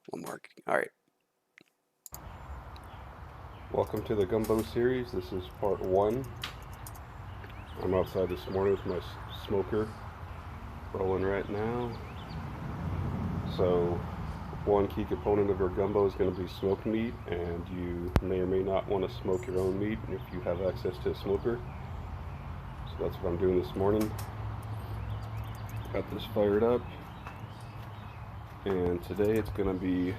One more. All right. Welcome to the gumbo series. This is part one. I'm outside this morning with my smoker rolling right now. So, one key component of our gumbo is going to be smoked meat, and you may or may not want to smoke your own meat if you have access to a smoker. So, that's what I'm doing this morning. Got this fired up, and today it's going to be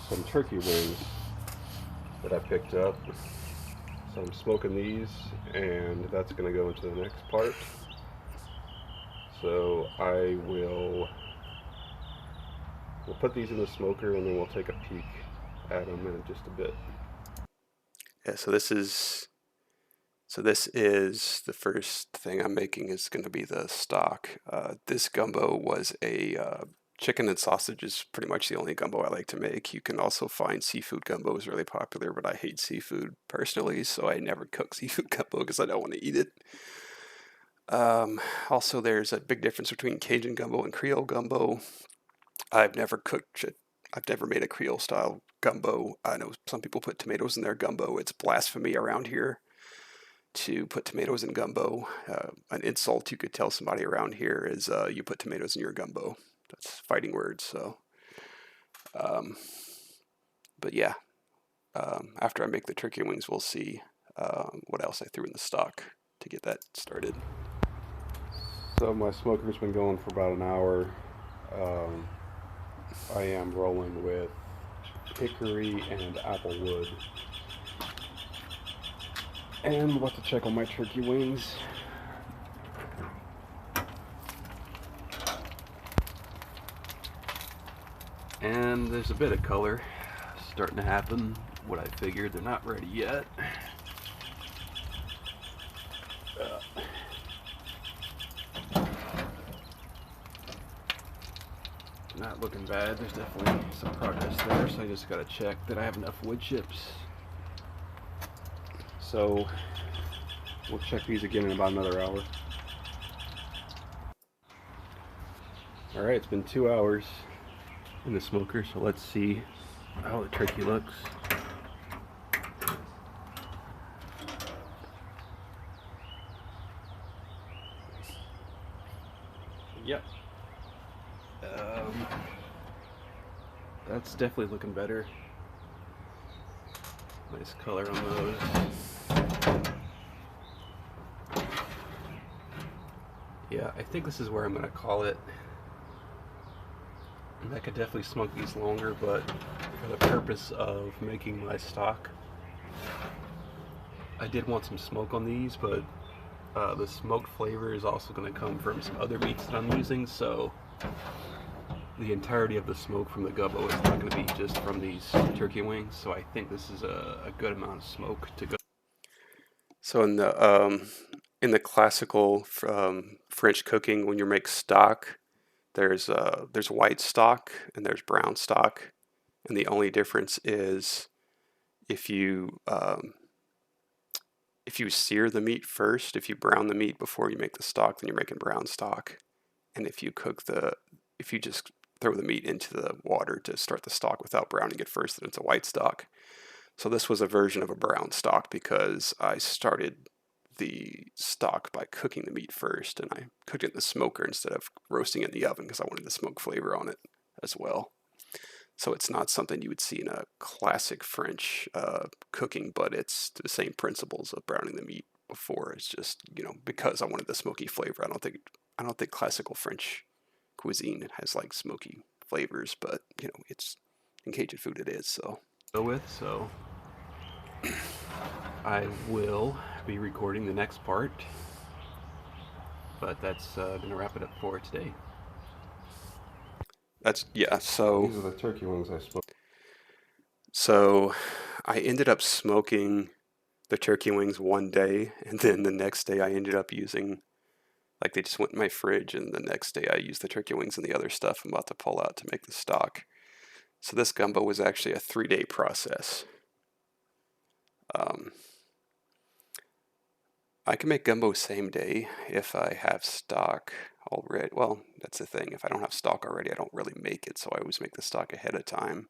some turkey wings that I picked up. So, I'm smoking these, and that's going to go into the next part. So we'll put these in the smoker and then we'll take a peek at them in just a bit. Yeah. So this is the first thing I'm making is going to be the stock. This gumbo was a chicken and sausage is pretty much the only gumbo I like to make. You can also find seafood gumbo is really popular, but I hate seafood personally, so I never cook seafood gumbo because I don't want to eat it. Also, there's a big difference between Cajun gumbo and Creole gumbo. I've never cooked it. I've never made a Creole style gumbo. I know some people put tomatoes in their gumbo. It's blasphemy around here to put tomatoes in gumbo. An insult you could tell somebody around here is you put tomatoes in your gumbo. That's fighting words. So, um, but yeah, after I make the turkey wings, we'll see what else I threw in the stock to get that started. So my smoker's been going for about an hour. Um, I am rolling with hickory and applewood. And I'm about to check on my turkey wings. And there's a bit of color starting to happen. What I figured, they're not ready yet. Not looking bad. There's definitely some progress there, so I just gotta check that I have enough wood chips. So we'll check these again in about another hour. Alright, it's been 2 hours in the smoker, so let's see how the turkey looks. Yep. Um, that's definitely looking better. Nice color on those. Yeah, I think this is where I'm gonna call it. And I could definitely smoke these longer, but for the purpose of making my stock, I did want some smoke on these, but the smoked flavor is also going to come from some other meats that I'm using, so the entirety of the smoke from the gumbo is not going to be just from these turkey wings, so I think this is a good amount of smoke to go. So in the classical French cooking, when you make stock, there's white stock and there's brown stock, and the only difference is if you um, if you sear the meat first, if you brown the meat before you make the stock, then you're making brown stock. And if you just throw the meat into the water to start the stock without browning it first, then it's a white stock. So this was a version of a brown stock because I started the stock by cooking the meat first, and I cooked it in the smoker instead of roasting it in the oven because I wanted the smoke flavor on it as well. So it's not something you would see in a classic French cooking, but it's the same principles of browning the meat before. It's just because I wanted the smoky flavor. I don't think classical French cuisine has like smoky flavors, but it's in Cajun food it is. So Go with, so I will be recording the next part, but that's going to wrap it up for today. that's yeah. These are the turkey wings I smoked. So I ended up smoking the turkey wings one day, and then the next day I ended up using like they just went in my fridge, and the next day I used the turkey wings and the other stuff I'm about to pull out to make the stock. So this gumbo was actually a 3-day process. Um, I can make gumbo same day if I have stock already. Well, that's the thing. If I don't have stock already, I don't really make it, so I always make the stock ahead of time.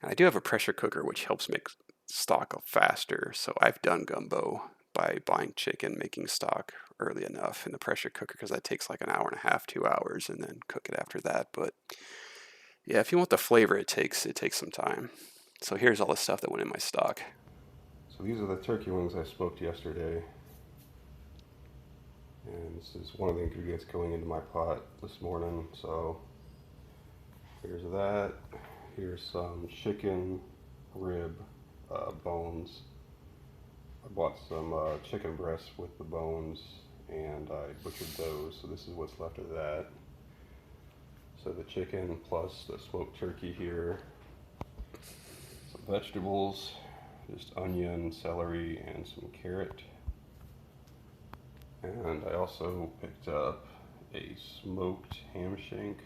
And I do have a pressure cooker, which helps make stock faster. So I've done gumbo by buying chicken, making stock early enough in the pressure cooker because that takes like an hour and a half, 2 hours, and then cook it after that. But yeah, if you want the flavor, it takes some time. So here's all the stuff that went in my stock. So these are the turkey wings I smoked yesterday. And this is one of the ingredients going into my pot this morning. So here's that. Here's some chicken rib bones. I bought some chicken breasts with the bones and I butchered those. So this is what's left of that. So the chicken plus the smoked turkey here. Some vegetables, just onion, celery, and some carrot. And I also picked up a smoked ham shank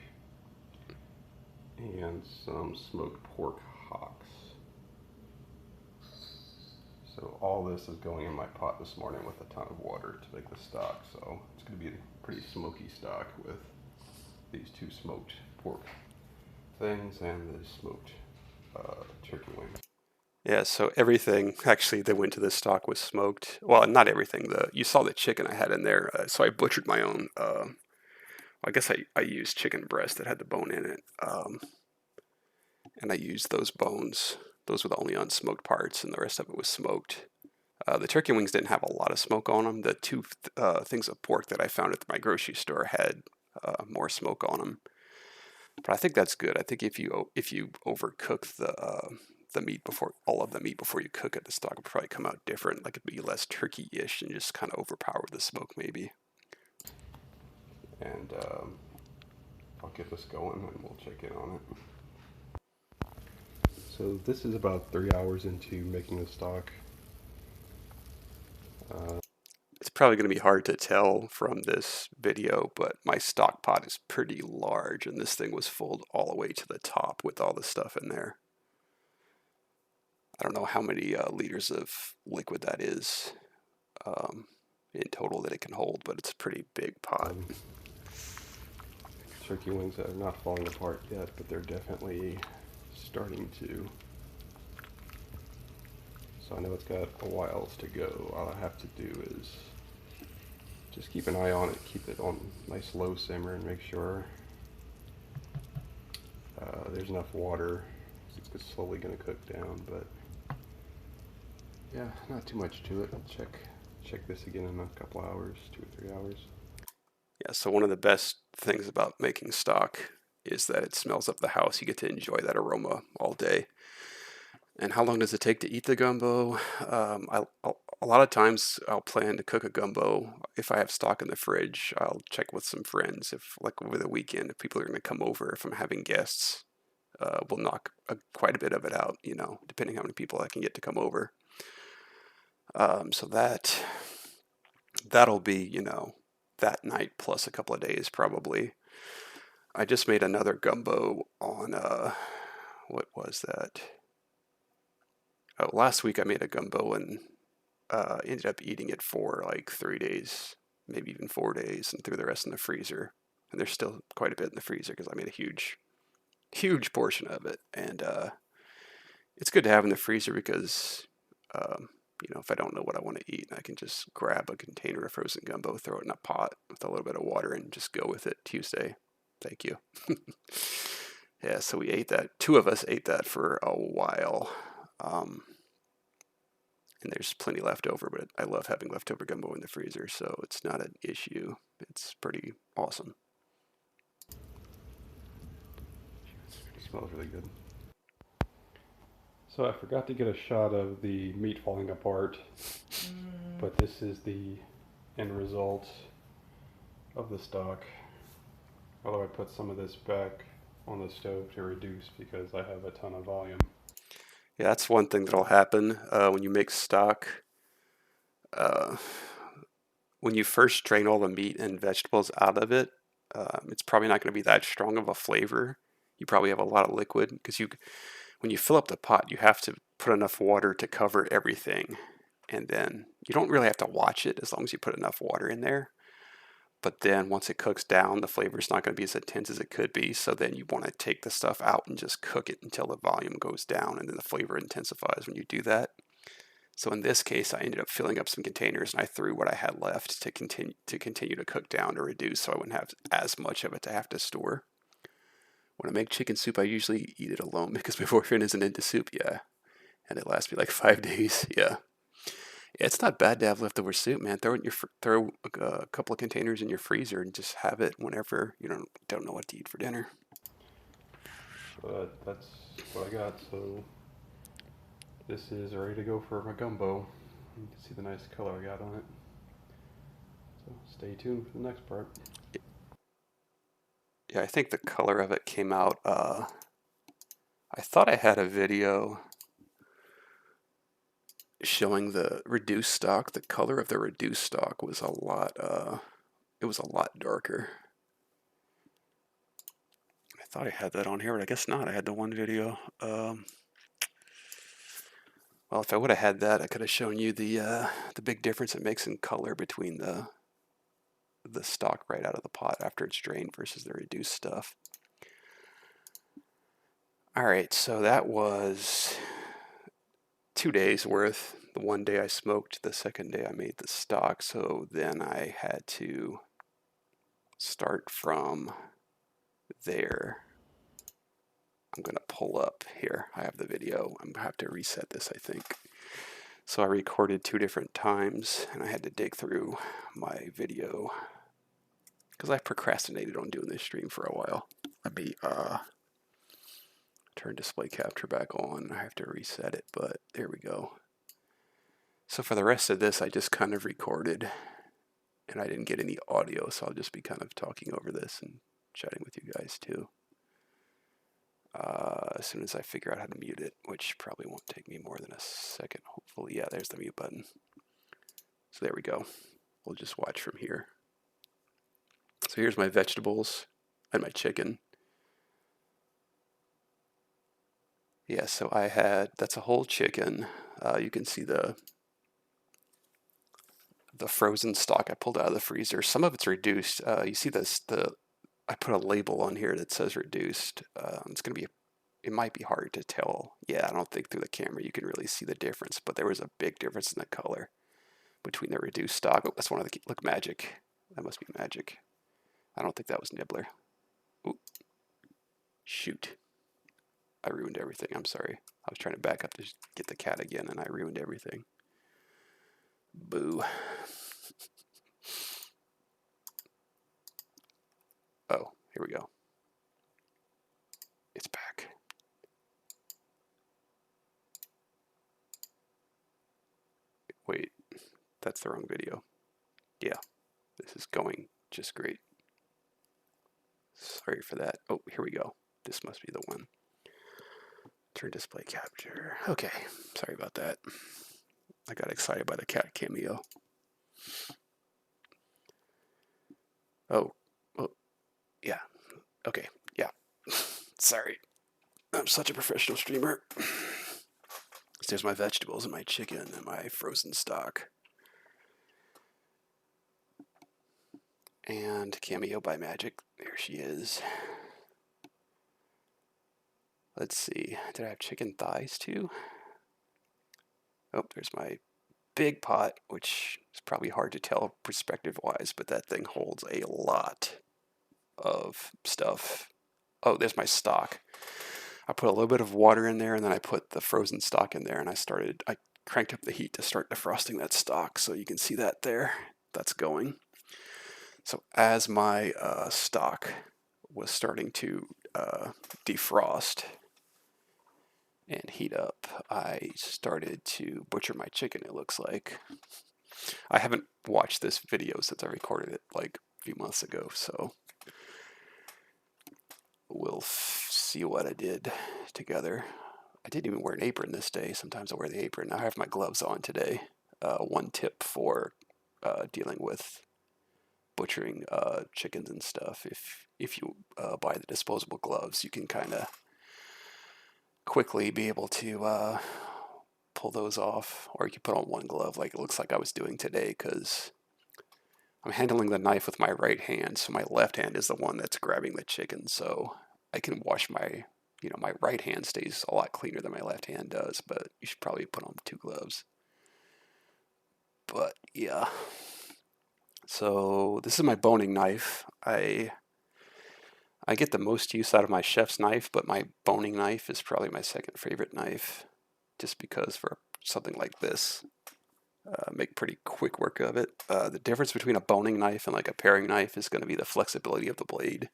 and some smoked pork hocks. So all this is going in my pot this morning with a ton of water to make the stock. So it's going to be a pretty smoky stock with these two smoked pork things and the smoked turkey wings. Yeah, so everything actually that went to this stock was smoked. Well, not everything. The you saw the chicken I had in there, so I butchered my own. I guess I used chicken breast that had the bone in it, and I used those bones. Those were the only unsmoked parts, and the rest of it was smoked. The turkey wings didn't have a lot of smoke on them. The two things of pork that I found at my grocery store had more smoke on them. But I think that's good. I think if you overcook the meat before all of the meat before you cook it, the stock will probably come out different. Like it'd be less turkey-ish and just kind of overpower the smoke maybe. And I'll get this going and we'll check in on it. So this is about 3 hours into making the stock. Uh, It's probably going to be hard to tell from this video, but my stock pot is pretty large, and this thing was filled all the way to the top with all the stuff in there. I don't know how many liters of liquid that is um, in total that it can hold, but it's a pretty big pot. Turkey wings that are not falling apart yet, but they're definitely starting to. So I know it's got a while to go. All I have to do is just keep an eye on it, keep it on nice low simmer, and make sure there's enough water. It's slowly going to cook down, but yeah, not too much to it. I'll check this again in a couple hours, 2 or 3 hours. Yeah, so one of the best things about making stock is that it smells up the house. You get to enjoy that aroma all day. And how long does it take to eat the gumbo? A lot of times I'll plan to cook a gumbo. If I have stock in the fridge, I'll check with some friends. If, like over the weekend, if people are going to come over, if I'm having guests, we'll knock quite a bit of it out, depending how many people I can get to come over. So that'll be, that night plus a couple of days probably. I just made another gumbo on, what was that? Oh, last week I made a gumbo and ended up eating it for like 3 days, maybe even 4 days, and threw the rest in the freezer. And there's still quite a bit in the freezer because I made a huge, huge portion of it. And it's good to have in the freezer because, if I don't know what I want to eat, I can just grab a container of frozen gumbo, throw it in a pot with a little bit of water, and just go with it Tuesday. Thank you. Yeah, so we ate that. Two of us ate that for a while. And there's plenty left over, but I love having leftover gumbo in the freezer, so it's not an issue. It's pretty awesome. It smells really good. So I forgot to get a shot of the meat falling apart, but this is the end result of the stock. Although I put some of this back on the stove to reduce because I have a ton of volume. Yeah, that's one thing that'll happen when you make stock. Uh, when you first drain all the meat and vegetables out of it, it's probably not going to be that strong of a flavor. You probably have a lot of liquid because when you fill up the pot, you have to put enough water to cover everything, and then you don't really have to watch it as long as you put enough water in there. but then once it cooks down, the flavor is not going to be as intense as it could be. So then you want to take the stuff out and just cook it until the volume goes down, and then the flavor intensifies when you do that. So in this case, I ended up filling up some containers and I threw what I had left to continue to cook down to reduce, so I wouldn't have as much of it to have to store. When I make chicken soup, I usually eat it alone because my boyfriend isn't into soup. Yeah, and it lasts me like 5 days. Yeah. Yeah, it's not bad to have leftover soup, man. Throw a couple of containers in your freezer and just have it whenever you don't know what to eat for dinner. But that's what I got. So this is ready to go for my gumbo. You can see the nice color I got on it. So stay tuned for the next part. Yeah, I think the color of it came out. I thought I had a video showing the reduced stock. The color of the reduced stock was a lot. It was a lot darker. I thought I had that on here, but I guess not. I had the one video. Well, if I would have had that, I could have shown you the big difference it makes in color between the stock right out of the pot after it's drained versus the reduced stuff. All right, so that was 2 days worth. The one day I smoked, the second day I made the stock. So then I had to start from there. I'm going to pull up here. I have the video. I'm going to have to reset this, I think. So I recorded 2 different times and I had to dig through my video because I procrastinated on doing this stream for a while. Let me turn display capture back on. I have to reset it, but there we go. So for the rest of this, I just kind of recorded and I didn't get any audio, so I'll just be kind of talking over this and chatting with you guys too. As soon as I figure out how to mute it, which probably won't take me more than a second, hopefully. Yeah, there's the mute button. So there we go. We'll just watch from here. So here's my vegetables and my chicken. Yeah, so that's a whole chicken. You can see the frozen stock I pulled out of the freezer. Some of it's reduced. You see this, I put a label on here that says reduced. It might be hard to tell. Yeah, I don't think through the camera you can really see the difference, but there was a big difference in the color between the reduced stock. Oh, that's one of the, look, magic. That must be magic. I don't think that was Nibbler. Ooh, shoot. I ruined everything. I'm sorry. I was trying to back up to get the cat again, and I ruined everything. Boo. Oh, here we go. It's back. Wait, that's the wrong video. Yeah, this is going just great. Sorry for that. Oh, here we go. This must be the one. Turn display capture. Okay, sorry about that. I got excited by the cat cameo. Oh, oh, yeah. Okay, yeah. Sorry. I'm such a professional streamer. So there's my vegetables and my chicken and my frozen stock. And cameo by Magic. There she is. Let's see. Did I have chicken thighs too? Oh, there's my big pot, which is probably hard to tell perspective wise, but that thing holds a lot of stuff. Oh, there's my stock. I put a little bit of water in there and then I put the frozen stock in there and I cranked up the heat to start defrosting that stock. So you can see that there. That's going. So as my stock was starting to defrost and heat up, I started to butcher my chicken, it looks like. I haven't watched this video since I recorded it like a few months ago, so we'll see what I did together. I didn't even wear an apron this day. Sometimes I wear the apron. I have my gloves on today. One tip for dealing with butchering chickens and stuff. If you buy the disposable gloves, you can kind of quickly be able to pull those off, or you can put on one glove like it looks like I was doing today, because I'm handling the knife with my right hand, so my left hand is the one that's grabbing the chicken. So I can wash my, my right hand stays a lot cleaner than my left hand does. But you should probably put on two gloves. But yeah, so this is my boning knife. I get the most use out of my chef's knife, but my boning knife is probably my second favorite knife, just because for something like this, make pretty quick work of it. The difference between a boning knife and like a paring knife is going to be the flexibility of the blade,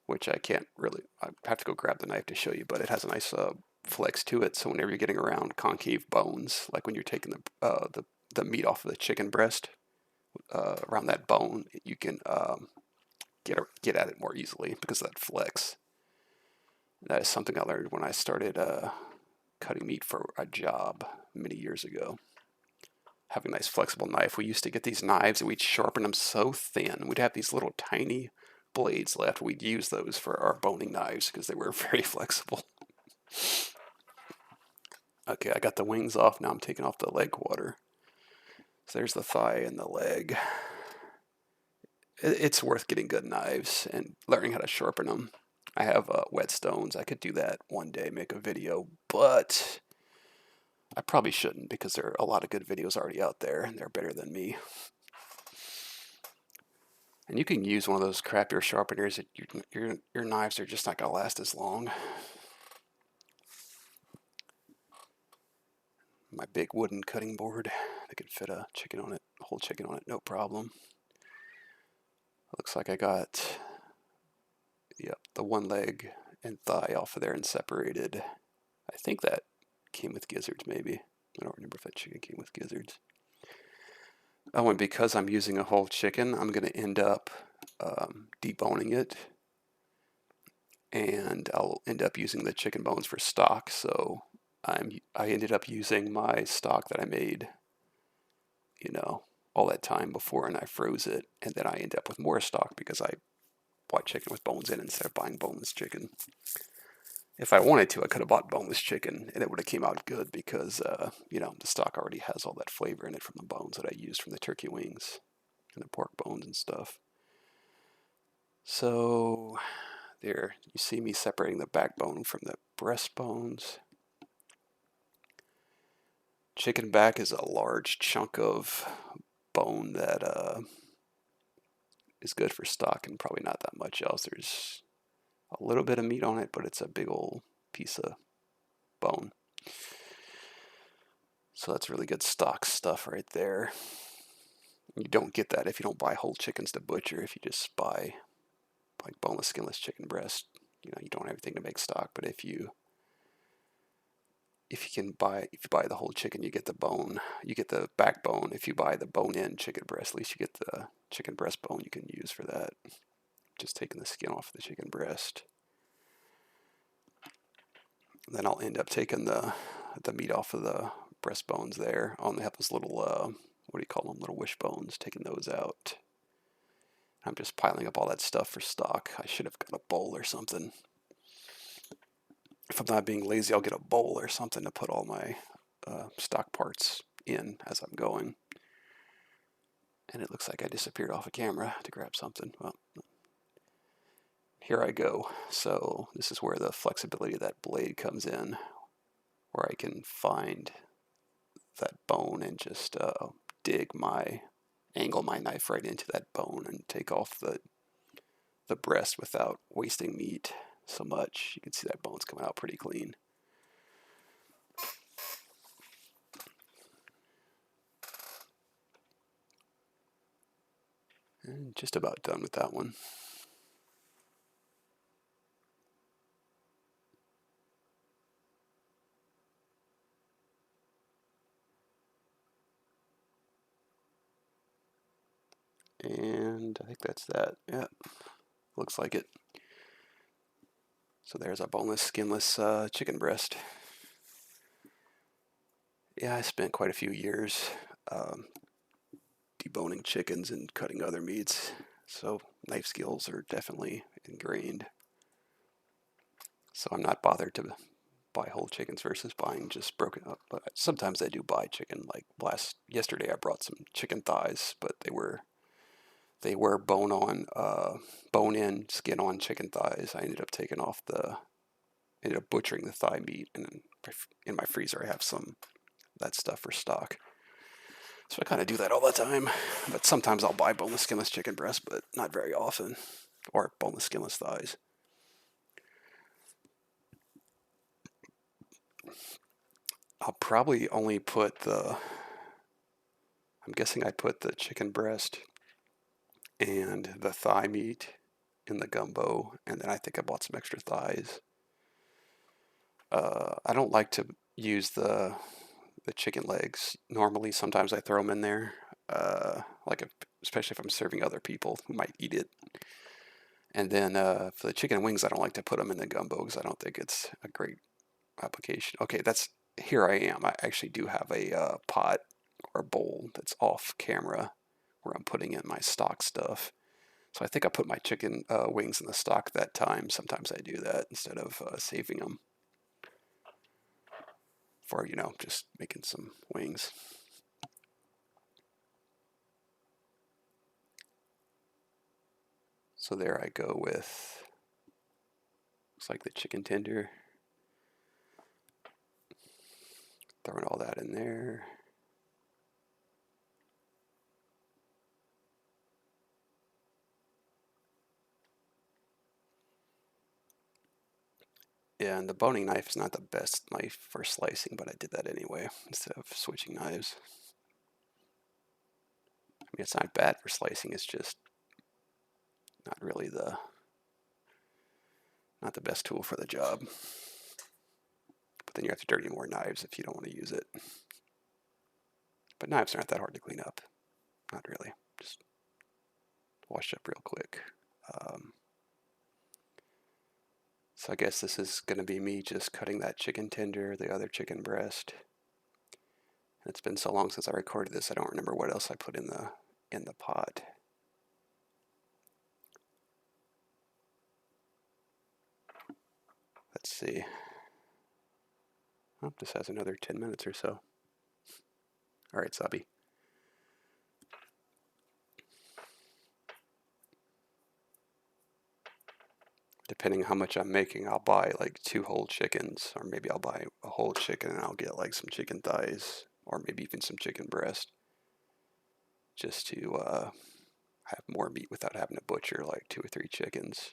which I can't really. I have to go grab the knife to show you, but it has a nice flex to it. So whenever you're getting around concave bones, like when you're taking the meat off of the chicken breast, around that bone, you can get at it more easily because of that flex. That is something I learned when I started cutting meat for a job many years ago. Having a nice flexible knife. We used to get these knives and we'd sharpen them so thin. We'd have these little tiny blades left. We'd use those for our boning knives because they were very flexible. Okay, I got the wings off. Now I'm taking off the leg quarter. So there's the thigh and the leg. It's worth getting good knives and learning how to sharpen them. I have whetstones. I could do that one day, make a video, but I probably shouldn't because there are a lot of good videos already out there and they're better than me. And you can use one of those crappier sharpeners. Your knives are just not going to last as long. My big wooden cutting board. I could fit a chicken on it, a whole chicken on it, no problem. Looks like I got, yep, the one leg and thigh off of there and separated. I think that came with gizzards, maybe. I don't remember if that chicken came with gizzards. Oh, and because I'm using a whole chicken, I'm going to end up deboning it. And I'll end up using the chicken bones for stock. So I ended up using my stock that I made, all that time before, and I froze it. And then I end up with more stock because I bought chicken with bones in instead of buying boneless chicken. If I wanted to, I could have bought boneless chicken and it would have came out good because, the stock already has all that flavor in it from the bones that I used from the turkey wings and the pork bones and stuff. So there, you see me separating the backbone from the breastbones. Chicken back is a large chunk of bone that is good for stock and probably not that much else. There's a little bit of meat on it, but it's a big old piece of bone. So that's really good stock stuff right there. You don't get that if you don't buy whole chickens to butcher. If you just buy like boneless, skinless chicken breast, you don't have everything to make stock. But if you buy the whole chicken, you get the bone, you get the backbone. If you buy the bone-in chicken breast, at least you get the chicken breast bone you can use for that. Just taking the skin off the chicken breast. Then I'll end up taking the meat off of the breastbones there. I only have those little, what do you call them, little wishbones, taking those out. I'm just piling up all that stuff for stock. I should have got a bowl or something. If I'm not being lazy, I'll get a bowl or something to put all my stock parts in as I'm going. And it looks like I disappeared off of camera to grab something. Well, here I go. So this is where the flexibility of that blade comes in, where I can find that bone and just angle my knife right into that bone and take off the breast without wasting meat so much. You can see that bone's coming out pretty clean. And just about done with that one. And I think that's that. Yeah, looks like it. So there's a boneless, skinless chicken breast. Yeah, I spent quite a few years deboning chickens and cutting other meats, so knife skills are definitely ingrained. So I'm not bothered to buy whole chickens versus buying just broken up. But sometimes I do buy chicken. Like yesterday, I brought some chicken thighs, but they were they were bone-in, skin-on chicken thighs. I ended up butchering the thigh meat, and in my freezer I have some of that stuff for stock. So I kind of do that all the time. But sometimes I'll buy boneless, skinless chicken breast, but not very often, or boneless, skinless thighs. I'll probably only put the. I'm guessing I put the chicken breast and the thigh meat in the gumbo, and then I think I bought some extra thighs. I don't like to use the chicken legs. Normally, sometimes I throw them in there, like especially if I'm serving other people who might eat it. And then for the chicken wings, I don't like to put them in the gumbo because I don't think it's a great application. Okay, that's here I am. I actually do have a pot or bowl that's off camera where I'm putting in my stock stuff. So I think I put my chicken wings in the stock that time. Sometimes I do that instead of saving them for, just making some wings. So there I go with, looks like the chicken tender. Throwing all that in there. Yeah, and the boning knife is not the best knife for slicing, but I did that anyway instead of switching knives. I mean, it's not bad for slicing. It's just not really not the best tool for the job. But then you have to dirty more knives if you don't want to use it. But knives aren't that hard to clean up. Not really. Just wash up real quick. Um, so I guess this is going to be me just cutting that chicken tender, the other chicken breast. And it's been so long since I recorded this, I don't remember what else I put in the pot. Let's see. Oh, this has another 10 minutes or so. All right, Sabi. Depending how much I'm making, I'll buy like 2 whole chickens, or maybe I'll buy a whole chicken and I'll get like some chicken thighs, or maybe even some chicken breast, just to have more meat without having to butcher like 2 or 3 chickens.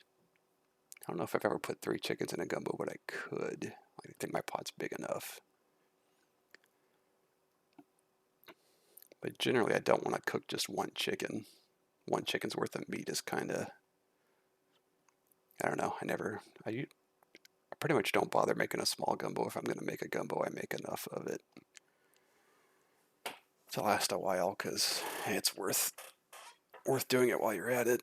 I don't know if I've ever put 3 chickens in a gumbo, but I could. I think my pot's big enough. But generally, I don't want to cook just 1 chicken. 1 chicken's worth of meat is kind of, I don't know. I pretty much don't bother making a small gumbo. If I'm going to make a gumbo, I make enough of it to last a while because it's worth doing it while you're at it.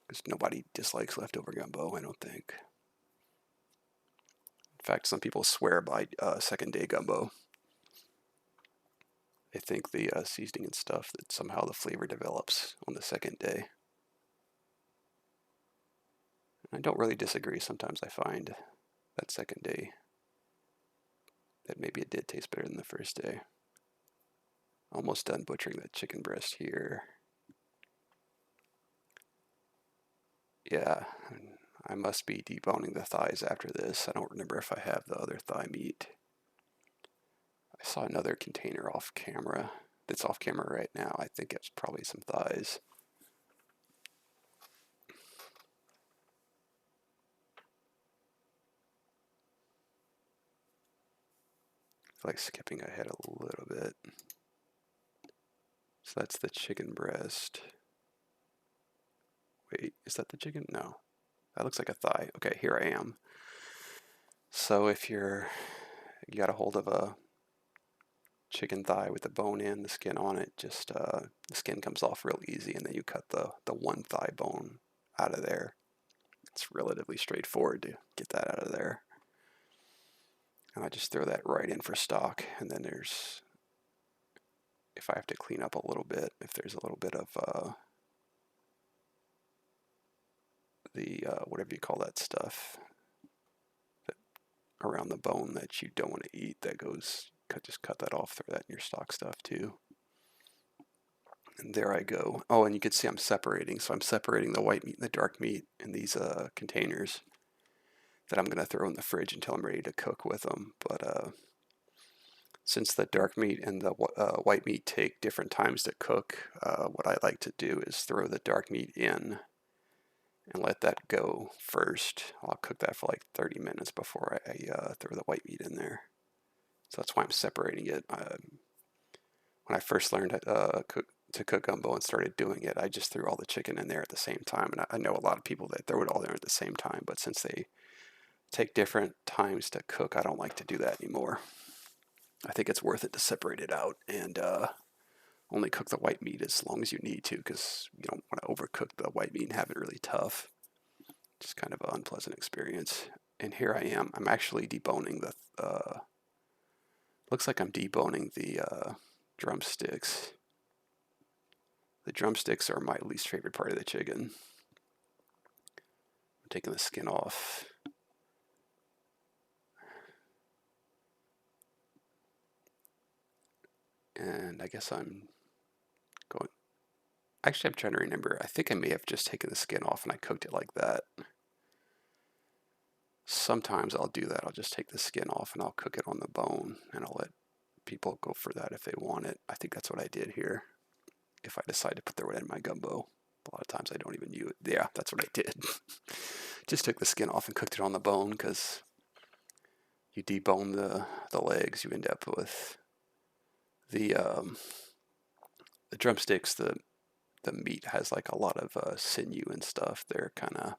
Because nobody dislikes leftover gumbo, I don't think. In fact, some people swear by second day gumbo. They think the seasoning and stuff, that somehow the flavor develops on the second day. I don't really disagree. Sometimes I find that second day that maybe it did taste better than the first day. Almost done butchering that chicken breast here. Yeah, I must be deboning the thighs after this. I don't remember if I have the other thigh meat. I saw another container off camera. That's off camera right now. I think it's probably some thighs. I feel like skipping ahead a little bit. So that's the chicken breast. Wait, is that the chicken? No. That looks like a thigh. Okay, here I am. So if you got a hold of a chicken thigh with the bone in, the skin on it, just the skin comes off real easy, and then you cut the one thigh bone out of there. It's relatively straightforward to get that out of there. And I just throw that right in for stock, and then if I have to clean up a little bit, if there's a little bit of the whatever you call that stuff that around the bone that you don't want to eat, that goes, just cut that off, throw that in your stock stuff too. And there I go. Oh, and you can see I'm separating. So I'm separating the white meat and the dark meat in these containers that I'm going to throw in the fridge until I'm ready to cook with them. But since the dark meat and the white meat take different times to cook, what I like to do is throw the dark meat in and let that go first. I'll cook that for like 30 minutes before I throw the white meat in there. So that's why I'm separating it. When I first learned to cook gumbo and started doing it, I just threw all the chicken in there at the same time. And I know a lot of people that throw it all there at the same time, but since they take different times to cook, I don't like to do that anymore. I think it's worth it to separate it out and only cook the white meat as long as you need to, because you don't want to overcook the white meat and have it really tough. Just kind of an unpleasant experience. And here I am. I'm actually deboning the. Looks like I'm deboning the drumsticks. The drumsticks are my least favorite part of the chicken. I'm taking the skin off. And I guess I'm going. Actually, I'm trying to remember. I think I may have just taken the skin off and I cooked it like that. Sometimes I'll do that. I'll just take the skin off and I'll cook it on the bone and I'll let people go for that if they want it. I think that's what I did here. If I decide to put the red in my gumbo, a lot of times I don't even use it. Yeah, that's what I did. Just took the skin off and cooked it on the bone because you debone the legs, you end up with the the drumsticks. The meat has like a lot of sinew and stuff. They're kind of,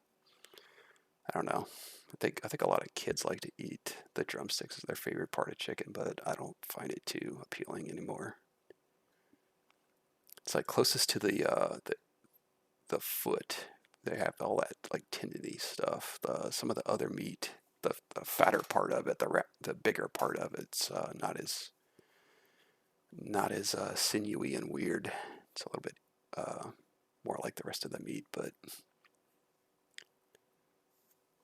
I don't know. I think a lot of kids like to eat the drumsticks as their favorite part of chicken, but I don't find it too appealing anymore. It's like closest to the foot. They have all that like tendony stuff. Some of the other meat, the fatter part of it, the bigger part of it's not as sinewy and weird. It's a little bit more like the rest of the meat, but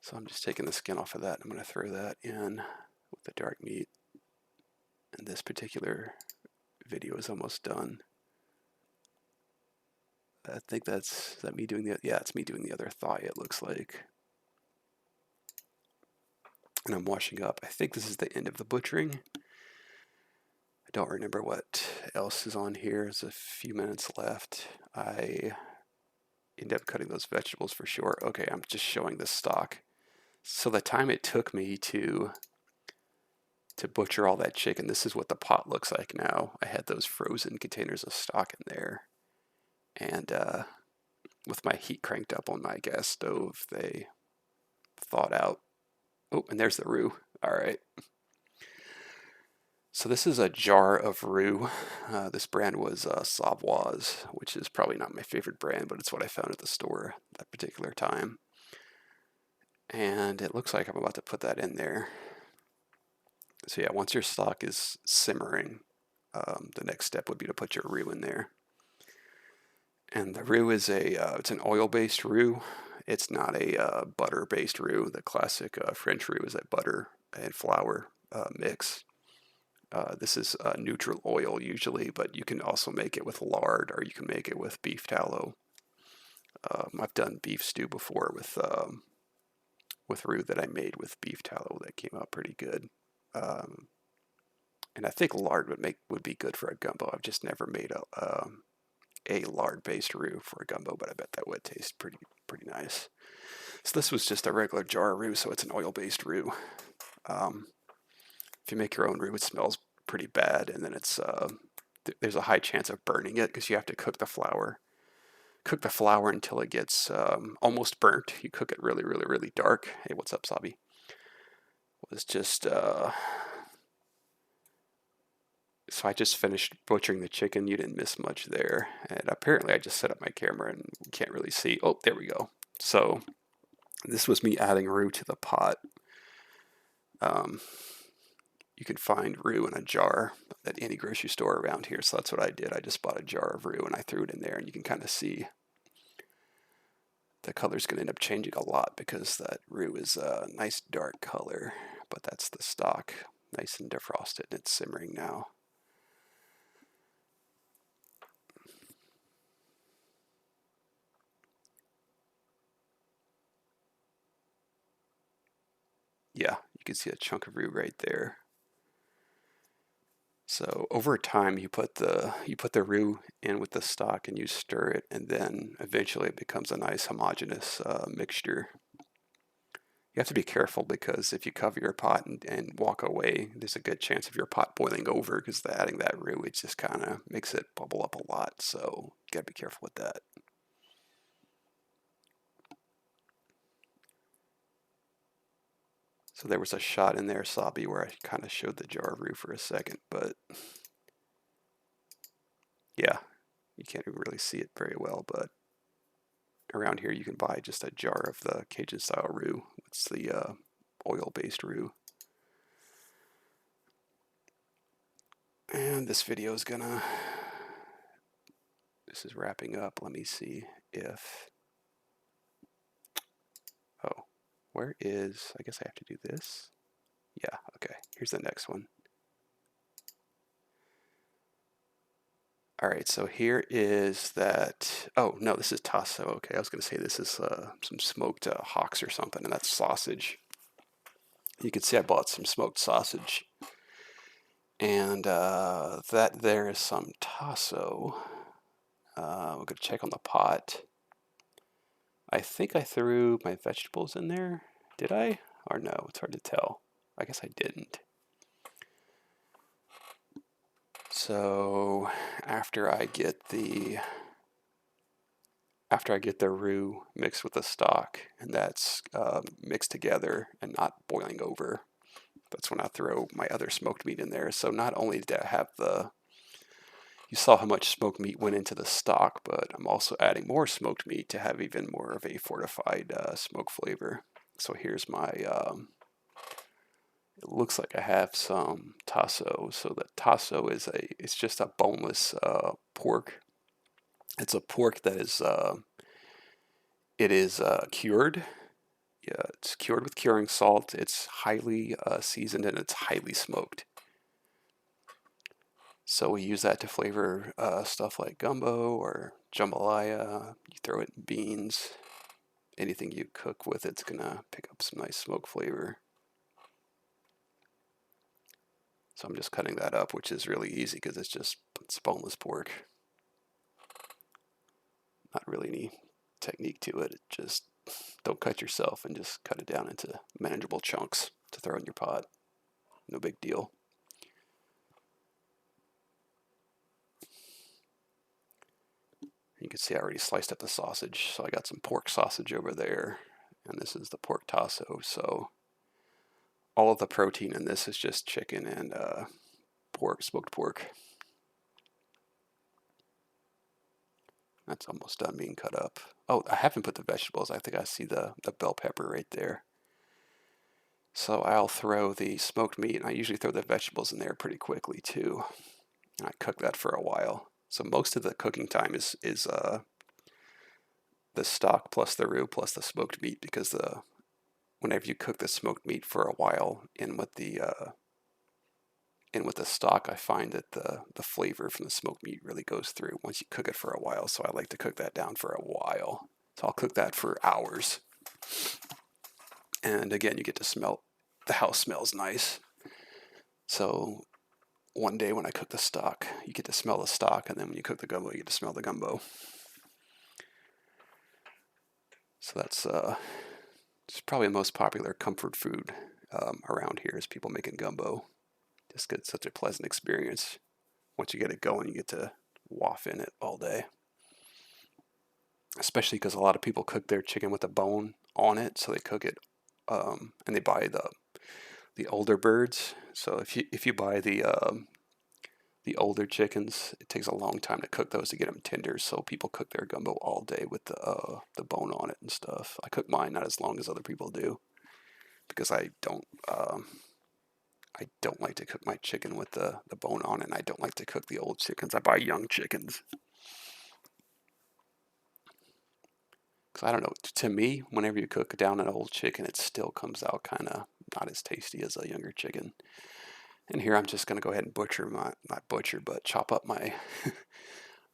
so I'm just taking the skin off of that. And I'm going to throw that in with the dark meat. And this particular video is almost done. I think is that me doing yeah, it's me doing the other thigh, it looks like. And I'm washing up. I think this is the end of the butchering. I don't remember what else is on here. There's a few minutes left. I end up cutting those vegetables for sure. Okay, I'm just showing the stock. So the time it took me to butcher all that chicken, this is what the pot looks like now. I had those frozen containers of stock in there. And with my heat cranked up on my gas stove, they thawed out. Oh, and there's the roux. All right. So this is a jar of roux. This brand was Savoise, which is probably not my favorite brand, but it's what I found at the store that particular time. And it looks like I'm about to put that in there. So yeah, once your stock is simmering, the next step would be to put your roux in there. And the roux is it's an oil-based roux. It's not a butter-based roux. The classic French roux is a butter and flour mix. This is neutral oil usually, but you can also make it with lard or you can make it with beef tallow. I've done beef stew before with roux that I made with beef tallow that came out pretty good. And I think lard would be good for a gumbo. I've just never made a lard-based roux for a gumbo, but I bet that would taste pretty nice. So this was just a regular jar of roux, so it's an oil-based roux. If you make your own roux, it smells pretty bad, and then there's a high chance of burning it because you have to cook the flour. Cook the flour until it gets almost burnt. You cook it really, really, really dark. Hey, what's up, Sabi? Was just so I just finished butchering the chicken. You didn't miss much there. And apparently I just set up my camera and can't really see. Oh, there we go. So this was me adding roux to the pot. You can find roux in a jar at any grocery store around here. So that's what I did. I just bought a jar of roux and I threw it in there, and you can kind of see the color's going to end up changing a lot because that roux is a nice dark color, but that's the stock, nice and defrosted. It's simmering now. Yeah, you can see a chunk of roux right there. So over time, you put the roux in with the stock and you stir it, and then eventually it becomes a nice homogeneous mixture. You have to be careful because if you cover your pot and walk away, there's a good chance of your pot boiling over because adding that roux, it just kind of makes it bubble up a lot. So you got to be careful with that. So there was a shot in there, Sabi, where I kind of showed the jar of roux for a second, but yeah, you can't really see it very well. But around here, you can buy just a jar of the Cajun style roux. It's the oil based roux. And this video is gonna, this is wrapping up. Let me see if, oh, where is, I guess I have to do this. Yeah, okay, here's the next one. All right, so here is that, oh, no, this is tasso. Okay, I was gonna say this is some smoked hocks or something, and that's sausage. You can see I bought some smoked sausage. And that there is some tasso. We're going to check on the pot. I think I threw my vegetables in there. Did I? Or no, it's hard to tell. I guess I didn't. So after I get the roux mixed with the stock and that's mixed together and not boiling over, that's when I throw my other smoked meat in there. So not only did I have you saw how much smoked meat went into the stock, but I'm also adding more smoked meat to have even more of a fortified smoke flavor. So here's my, it looks like I have some tasso. So the tasso it's just a boneless pork. It's a pork that is cured. Yeah, it's cured with curing salt. It's highly seasoned and it's highly smoked. So we use that to flavor stuff like gumbo or jambalaya. You throw it in beans. Anything you cook with it's gonna pick up some nice smoke flavor. So I'm just cutting that up, which is really easy because it's boneless pork. Not really any technique to it. Just don't cut yourself and just cut it down into manageable chunks to throw in your pot. No big deal. You can see I already sliced up the sausage, so I got some pork sausage over there, and this is the pork tasso. So all of the protein in this is just chicken and pork, smoked pork. That's almost done being cut up. Oh, I haven't put the vegetables. I think I see the bell pepper right there. So I'll throw the smoked meat, and I usually throw the vegetables in there pretty quickly too. And I cook that for a while. So most of the cooking time is the stock plus the roux plus the smoked meat because whenever you cook the smoked meat for a while in with the stock, I find that the flavor from the smoked meat really goes through once you cook it for a while. So I like to cook that down for a while. So I'll cook that for hours. And again, you get to smell, the house smells nice. So one day when I cook the stock, you get to smell the stock, and then when you cook the gumbo, you get to smell the gumbo. So that's it's probably the most popular comfort food around here is people making gumbo. Just get such a pleasant experience. Once you get it going, you get to waft in it all day. Especially because a lot of people cook their chicken with a bone on it, so they cook it and they buy the older birds. So if you buy the older chickens, it takes a long time to cook those to get them tender. So people cook their gumbo all day with the bone on it and stuff. I cook mine not as long as other people do because I don't like to cook my chicken with the bone on it, and I don't like to cook the old chickens. I buy young chickens. Because I don't know, to me, whenever you cook down an old chicken, it still comes out kind of not as tasty as a younger chicken. And here I'm just going to go ahead and not butcher, but chop up my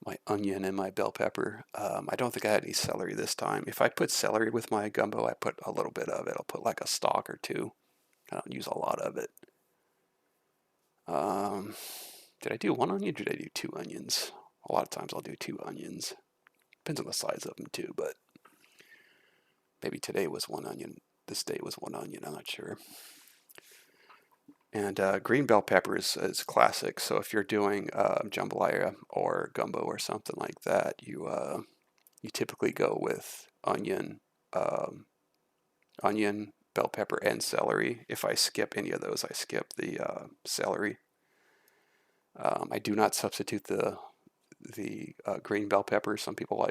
my onion and my bell pepper. I don't think I had any celery this time. If I put celery with my gumbo, I put a little bit of it. I'll put like a stalk or two. I don't use a lot of it. Um, did I do one onion or did I do two onions? A lot of times I'll do two onions. Depends on the size of them too, but maybe today was one onion. This day was one onion. I'm not sure. And green bell pepper is classic. So if you're doing jambalaya or gumbo or something like that, you typically go with um, onion, bell pepper, and celery. If I skip any of those, I skip the celery. I do not substitute the green bell pepper. Some people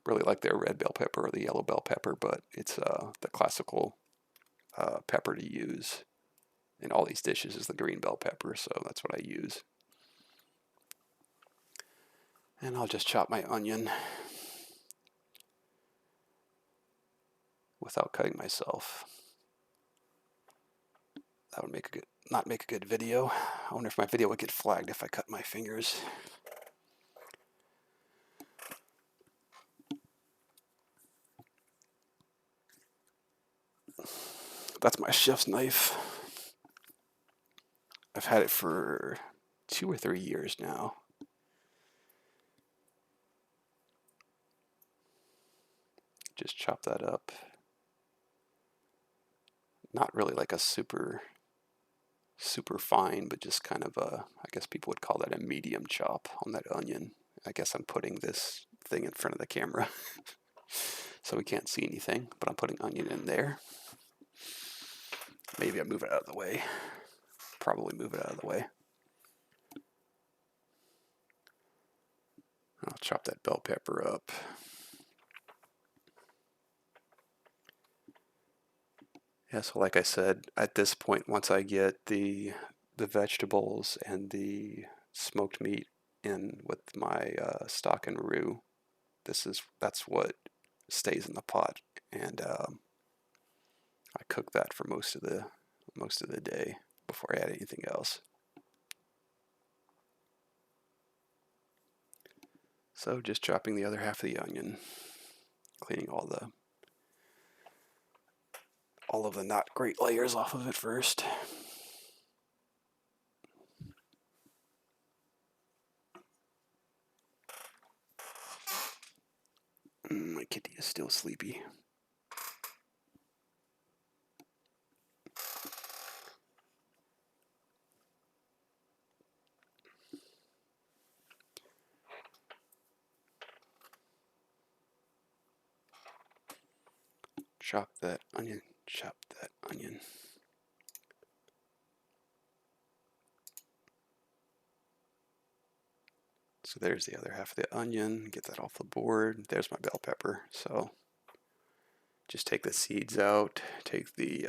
really like their red bell pepper or the yellow bell pepper, but it's the classical pepper to use in all these dishes is the green bell pepper, so that's what I use. And I'll just chop my onion without cutting myself. That would not make a good video. I wonder if my video would get flagged if I cut my fingers. That's my chef's knife. I've had it for 2 or 3 years now. Just chop that up. Not really like a super fine, but just kind of I guess people would call that a medium chop on that onion. I guess I'm putting this thing in front of the camera so we can't see anything, but I'm putting onion in there. Maybe I move it out of the way. Probably move it out of the way. I'll chop that bell pepper up. Yeah, so like I said, at this point, once I get the vegetables and the smoked meat in with my stock and roux, that's what stays in the pot, and I cook that for most of the day before I add anything else. So just chopping the other half of the onion, cleaning all of the not great layers off of it first. My kitty is still sleepy. Chop that onion, chop that onion. So there's the other half of the onion. Get that off the board. There's my bell pepper. So just take the seeds out. Take the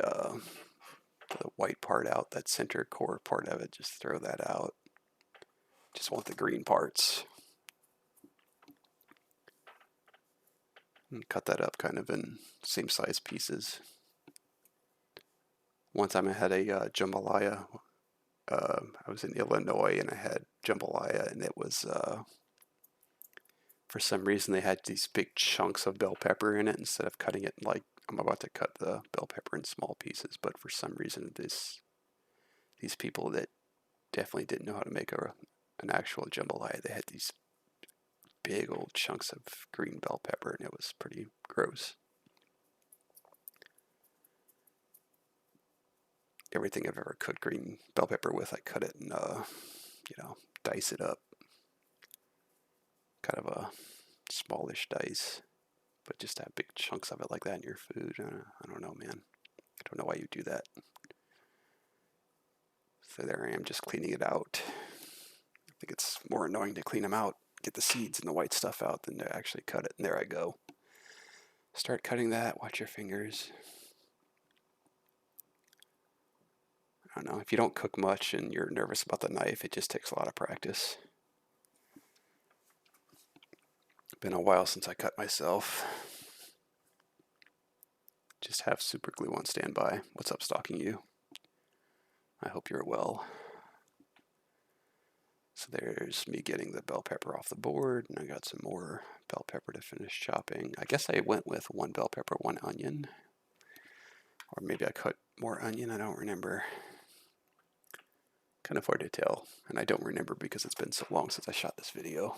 white part out, that center core part of it. Just throw that out. Just want the green parts. And cut that up kind of in same size pieces. One time I had a jambalaya. I was in Illinois and I had jambalaya, and it was for some reason they had these big chunks of bell pepper in it instead of cutting it like I'm about to cut the bell pepper in small pieces. But for some reason, these people that definitely didn't know how to make an actual jambalaya, they had these big old chunks of green bell pepper, and it was pretty gross. Everything I've ever cooked green bell pepper with, I cut it and dice it up, kind of a smallish dice. But just to have big chunks of it like that in your food, I don't know, man. I don't know why you do that. So there I am, just cleaning it out. I think it's more annoying to clean them out, get the seeds and the white stuff out, than to actually cut it. And there I go. Start cutting that. Watch your fingers. I don't know. If you don't cook much and you're nervous about the knife, it just takes a lot of practice. Been a while since I cut myself. Just have super glue on standby. What's up, Stalking You? I hope you're well. So there's me getting the bell pepper off the board, and I got some more bell pepper to finish chopping. I guess I went with one bell pepper, one onion. Or maybe I cut More onion? I don't remember. Kind of hard to tell, and I don't remember because it's been so long since I shot this video.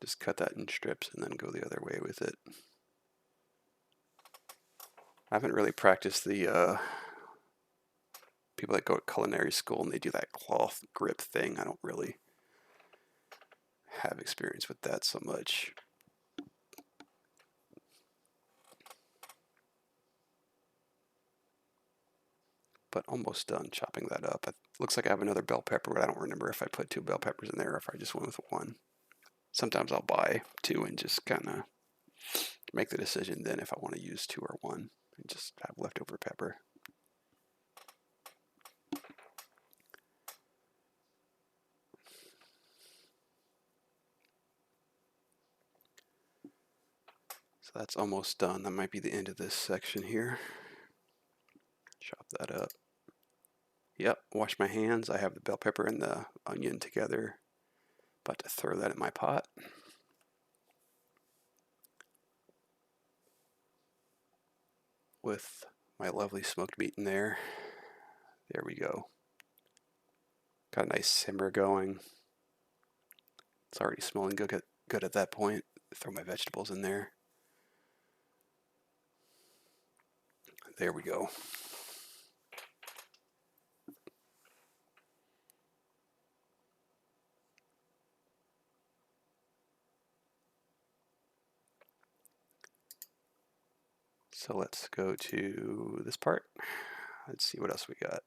Just cut that in strips and then go the other way with it. I haven't really practiced the people that go to culinary school and they do that cloth grip thing. I don't really have experience with that so much. But almost done chopping that up. It looks like I have another bell pepper, but I don't remember if I put 2 bell peppers in there or if I just went with 1. Sometimes I'll buy 2 and just kind of make the decision then if I want to use 2 or 1 and just have leftover pepper. So that's almost done. That might be the end of this section here. Chop that up. Yep, wash my hands. I have the bell pepper and the onion together. About to throw that in my pot. With my lovely smoked meat in there. There we go. Got a nice simmer going. It's already smelling good at that point. Throw my vegetables in there. There we go. So let's go to this part. Let's see what else we got.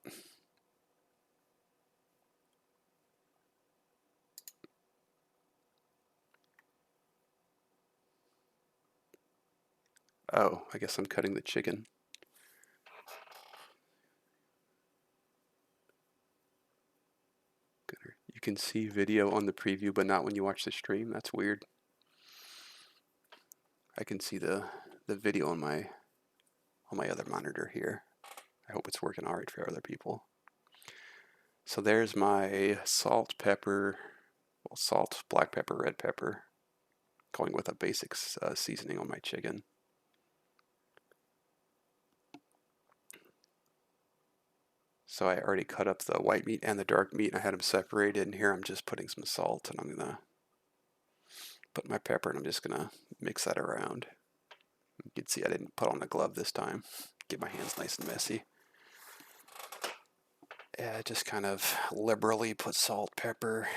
Oh, I guess I'm cutting the chicken. You can see video on the preview, but not when you watch the stream. That's weird. I can see the video on my other monitor here. I hope it's working all right for other people. So there's my salt, pepper, well, salt, black pepper, red pepper, going with a basic seasoning on my chicken. So I already cut up the white meat and the dark meat, and I had them separated, and here I'm just putting some salt, and I'm gonna put my pepper, and I'm just gonna mix that around. You can see I didn't put on a glove this time. Get my hands nice and messy. Yeah, just kind of liberally put salt, pepper,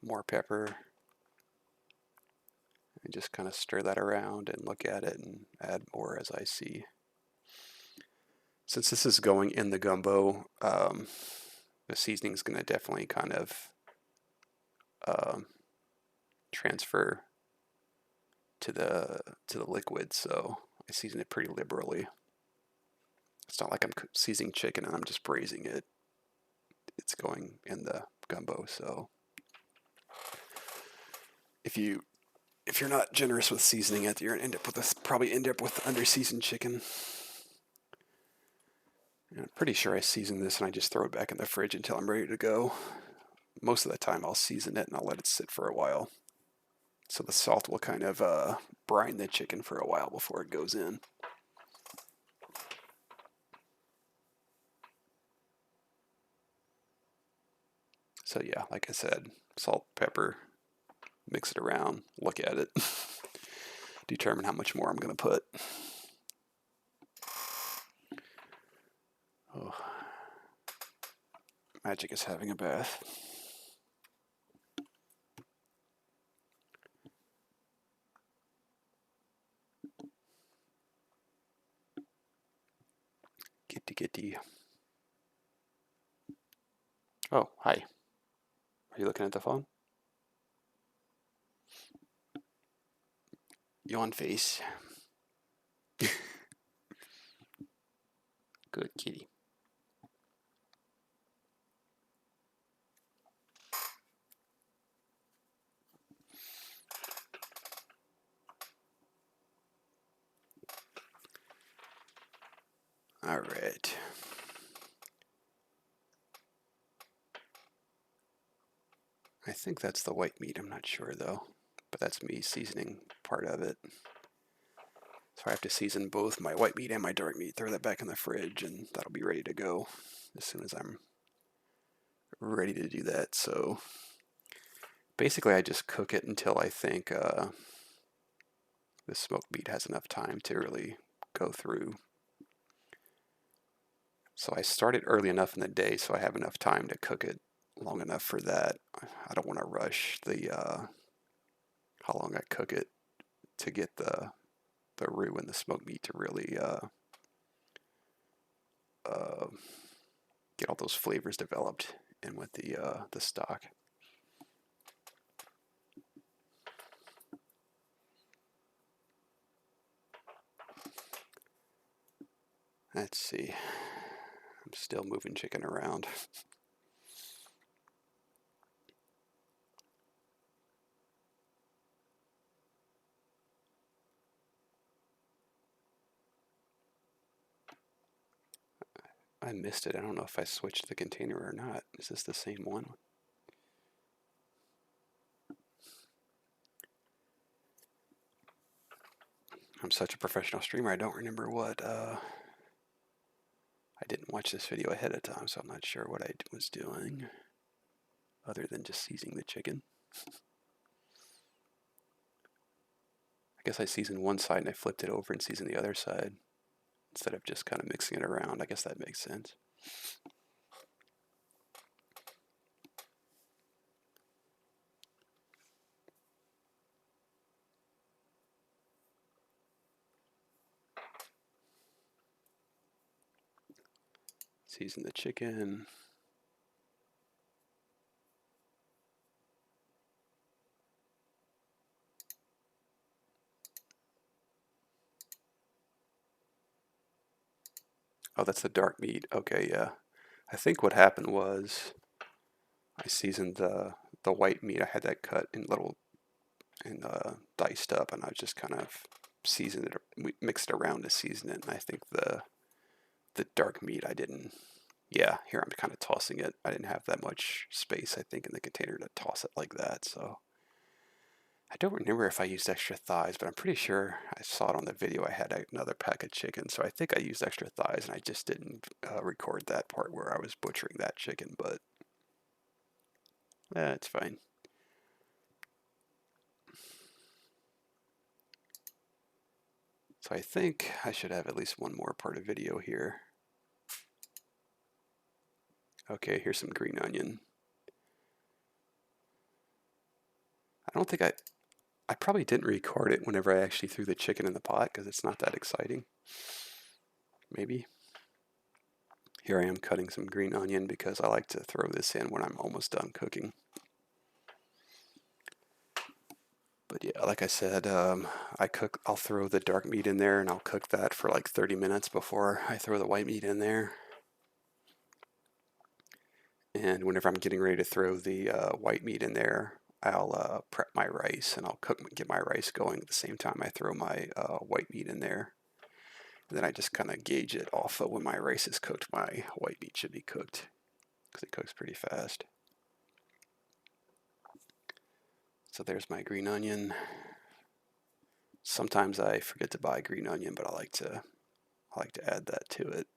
more pepper, and just kind of stir that around and look at it and add more as I see. Since this is going in the gumbo, the seasoning is going to definitely kind of transfer to the liquid, so I season it pretty liberally. It's not like I'm seasoning chicken and I'm just braising it. It's going in the gumbo, so if you're not generous with seasoning it, you're gonna probably end up with under seasoned chicken. And I'm pretty sure I season this and I just throw it back in the fridge until I'm ready to go. Most of the time I'll season it and I'll let it sit for a while. So the salt will kind of brine the chicken for a while before it goes in. So yeah, like I said, salt, pepper, mix it around, look at it, determine how much more I'm going to put. Oh, magic is having a bath. Kitty. Oh, hi. Are you looking at the phone? Yawn face. Good kitty. All right. think that's the white meat. I'm not sure though, but that's me seasoning part of it. So I have to season both my white meat and my dark meat, throw that back in the fridge, and that'll be ready to go as soon as I'm ready to do that. So basically, I just cook it until I think the smoked meat has enough time to really go through. So I start it early enough in the day so I have enough time to cook it long enough for that. I don't want to rush the how long I cook it to get the roux and the smoked meat to really uh, get all those flavors developed in with the stock. Let's see. I'm still moving chicken around. I missed it. I don't know if I switched the container or not. Is this the same one? I'm such a professional streamer, I don't remember what. I didn't watch this video ahead of time, so I'm not sure what I was doing other than just seasoning the chicken. I guess I seasoned one side and I flipped it over and seasoned the other side instead of just kind of mixing it around. I guess that makes sense. Season the chicken. Oh, that's the dark meat. Okay, yeah. I think what happened was I seasoned the white meat. I had that cut in little and diced up, and I just kind of seasoned it, mixed it around to season it. And I think the dark meat I didn't. Yeah, here I'm kind of tossing it. I didn't have that much space, I think, in the container to toss it like that. So I don't remember if I used extra thighs, but I'm pretty sure I saw it on the video. I had another pack of chicken, so I think I used extra thighs, and I just didn't record that part where I was butchering that chicken. But it's fine. So I think I should have at least one more part of video here. Okay, here's some green onion. I don't think I probably didn't record it whenever I actually threw the chicken in the pot because it's not that exciting. Maybe. Here I am cutting some green onion because I like to throw this in when I'm almost done cooking. But yeah, like I said, I'll throw the dark meat in there and I'll cook that for like 30 minutes before I throw the white meat in there. And whenever I'm getting ready to throw the white meat in there, I'll prep my rice and I'll get my rice going at the same time I throw my white meat in there. And then I just kind of gauge it off of when my rice is cooked. My white meat should be cooked because it cooks pretty fast. So there's my green onion. Sometimes I forget to buy green onion, but I like to add that to it.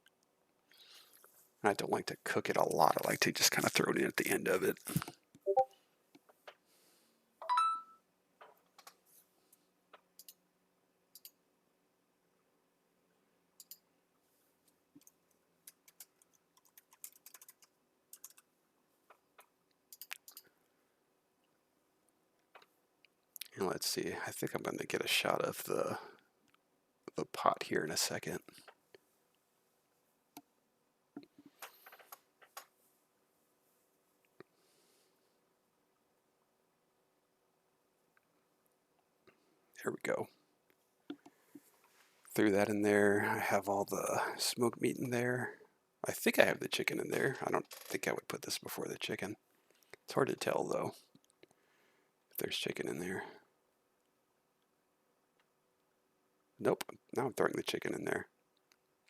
And I don't like to cook it a lot. I like to just kind of throw it in at the end of it. And let's see, I think I'm going to get a shot of the pot here in a second. There we go. Threw that in there. I have all the smoked meat in there. I think I have the chicken in there. I don't think I would put this before the chicken. It's hard to tell though if there's chicken in there. Nope, now I'm throwing the chicken in there.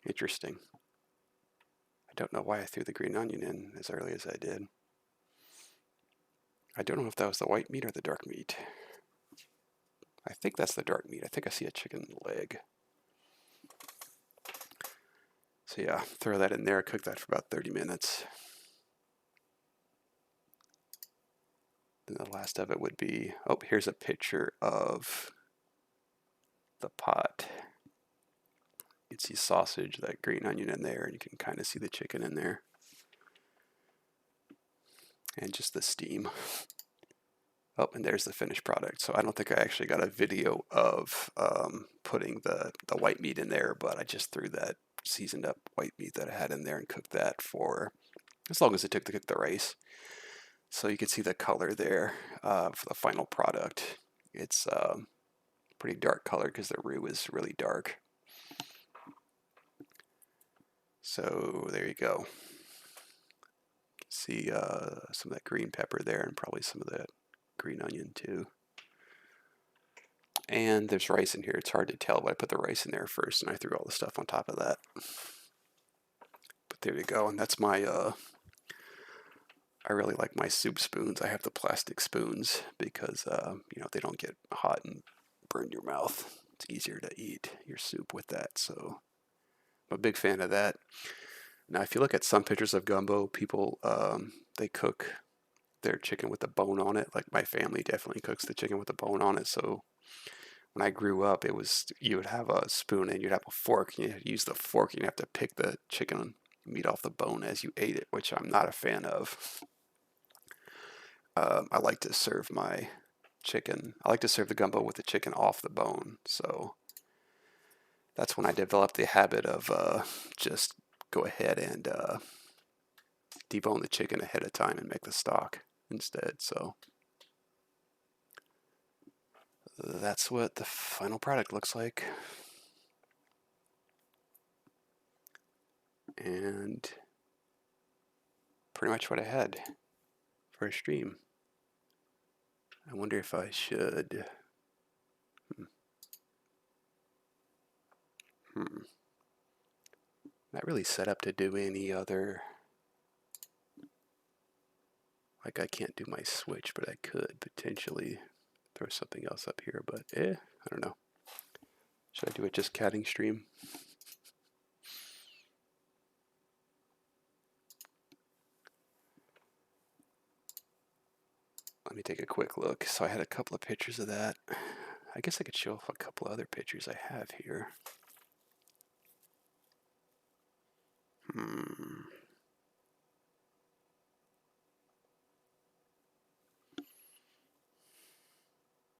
Interesting. I don't know why I threw the green onion in as early as I did. I don't know if that was the white meat or the dark meat. I think that's the dark meat. I think I see a chicken leg. So yeah, throw that in there, cook that for about 30 minutes. Then the last of it would be, oh, here's a picture of the pot. You can see sausage, that green onion in there, and you can kind of see the chicken in there. And just the steam. Oh, and there's the finished product. So I don't think I actually got a video of putting the white meat in there, but I just threw that seasoned up white meat that I had in there and cooked that for as long as it took to cook the rice. So you can see the color there for the final product. It's pretty dark color because the roux is really dark. So there you go. See some of that green pepper there and probably some of that green onion too. And there's rice in here. It's hard to tell, but I put the rice in there first and I threw all the stuff on top of that. But there you go. And that's my, I really like my soup spoons. I have the plastic spoons because, they don't get hot and burn your mouth. It's easier to eat your soup with that. So I'm a big fan of that. Now, if you look at some pictures of gumbo, people, they cook their chicken with the bone on it. Like my family definitely cooks the chicken with the bone on it. So when I grew up, it was you would have a spoon and you'd have a fork. And you'd use the fork. You'd have to pick the chicken meat off the bone as you ate it, which I'm not a fan of. I like to serve my chicken. I like to serve the gumbo with the chicken off the bone. So that's when I developed the habit of just go ahead and debone the chicken ahead of time and make the stock instead. So that's what the final product looks like. And pretty much what I had for a stream. I wonder if I should. Not really set up to do any other. Like I can't do my switch, but I could potentially throw something else up here. But I don't know. Should I do it just catting stream? Let me take a quick look. So I had a couple of pictures of that. I guess I could show off a couple of other pictures I have here.